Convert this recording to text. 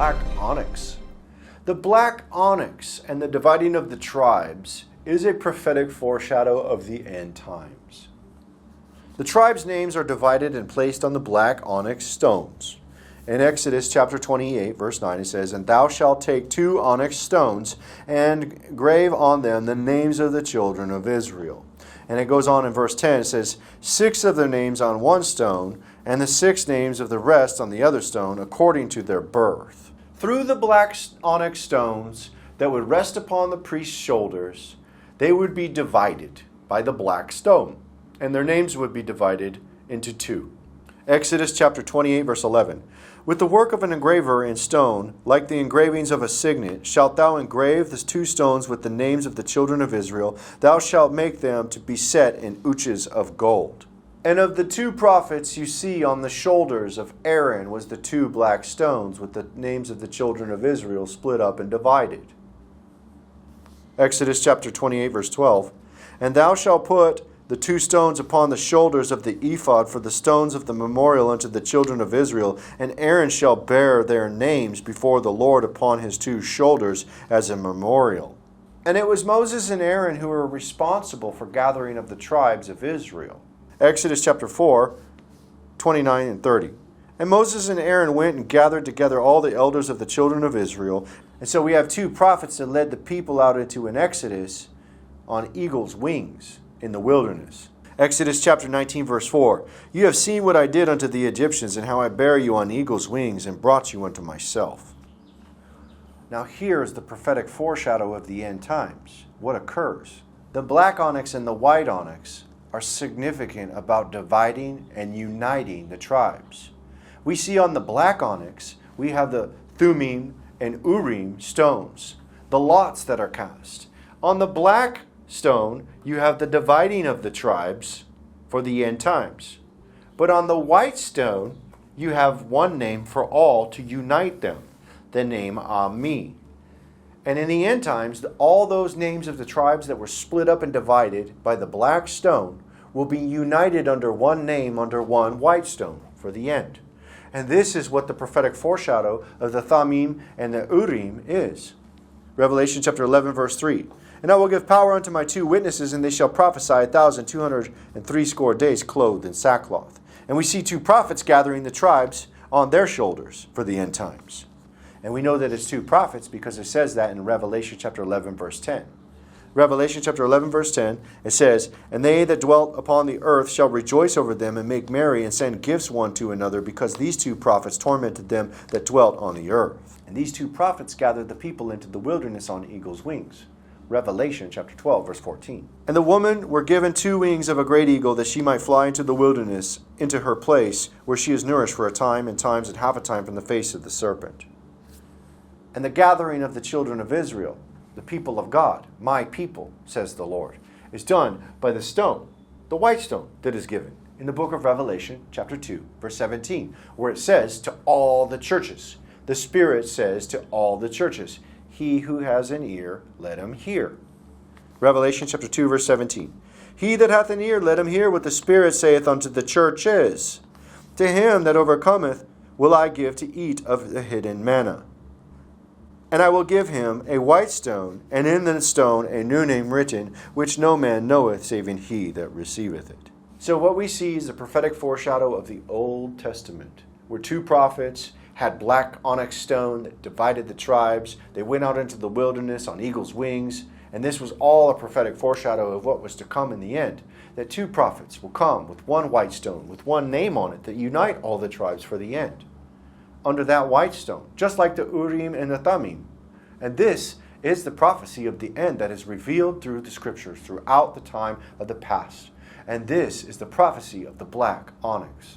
black onyx? The black onyx and the dividing of the tribes is a prophetic foreshadow of the end times. The tribes' names are divided and placed on the black onyx stones. In Exodus chapter 28, verse 9, it says, "And thou shalt take 2 onyx stones and grave on them the names of the children of Israel." And it goes on in verse 10, it says, 6 of their names on one stone, and the 6 names of the rest on the other stone, according to their birth. Through the black onyx stones that would rest upon the priest's shoulders, they would be divided by the black stone, and their names would be divided into 2. Exodus chapter 28, verse 11. "With the work of an engraver in stone, like the engravings of a signet, shalt thou engrave the 2 stones with the names of the children of Israel. Thou shalt make them to be set in ouches of gold." And of the 2 prophets you see on the shoulders of Aaron was the 2 black stones with the names of the children of Israel split up and divided. Exodus chapter 28, verse 12. "And thou shalt put the 2 stones upon the shoulders of the ephod for the stones of the memorial unto the children of Israel, and Aaron shall bear their names before the Lord upon his 2 shoulders as a memorial." And it was Moses and Aaron who were responsible for gathering of the tribes of Israel. Exodus chapter 4, 29 and 30. "And Moses and Aaron went and gathered together all the elders of the children of Israel." And so we have 2 prophets that led the people out into an exodus on eagle's wings in the wilderness. Exodus chapter 19, verse 4. "You have seen what I did unto the Egyptians, and how I bare you on eagle's wings, and brought you unto myself." Now here is the prophetic foreshadow of the end times. What occurs? The black onyx and the white onyx are significant about dividing and uniting the tribes. We see on the black onyx, we have the Thummim and Urim stones, the lots that are cast. On the black stone, you have the dividing of the tribes for the end times. But on the white stone, you have one name for all to unite them, the name Ami. And in the end times, all those names of the tribes that were split up and divided by the black stone will be united under one name, under one white stone for the end. And this is what the prophetic foreshadow of the Thummim and the Urim is. Revelation chapter 11, verse 3. "And I will give power unto my 2 witnesses, and they shall prophesy 1,260 days clothed in sackcloth." And we see 2 prophets gathering the tribes on their shoulders for the end times. And we know that it's 2 prophets because it says that in Revelation chapter 11, verse 10. Revelation chapter 11, verse 10, it says, "And they that dwelt upon the earth shall rejoice over them, and make merry, and send gifts one to another, because these 2 prophets tormented them that dwelt on the earth." And these 2 prophets gathered the people into the wilderness on eagle's wings. Revelation chapter 12, verse 14. "And the woman were given 2 wings of a great eagle, that she might fly into the wilderness, into her place, where she is nourished for a time, and times, and half a time from the face of the serpent." And the gathering of the children of Israel, the people of God, my people, says the Lord, is done by the stone, the white stone that is given in the book of Revelation chapter 2, verse 17, where it says to all the churches. The Spirit says to all the churches, "He who has an ear, let him hear." Revelation chapter 2, verse 17. "He that hath an ear, let him hear what the Spirit saith unto the churches. To him that overcometh will I give to eat of the hidden manna. And I will give him a white stone, and in the stone a new name written, which no man knoweth, saving he that receiveth it." So what we see is a prophetic foreshadow of the Old Testament, where 2 prophets had black onyx stone that divided the tribes. They went out into the wilderness on eagle's wings, and this was all a prophetic foreshadow of what was to come in the end, that 2 prophets will come with one white stone, with one name on it, that unite all the tribes for the end, under that white stone, just like the Urim and the Thummim. And this is the prophecy of the end that is revealed through the Scriptures throughout the time of the past. And this is the prophecy of the black onyx.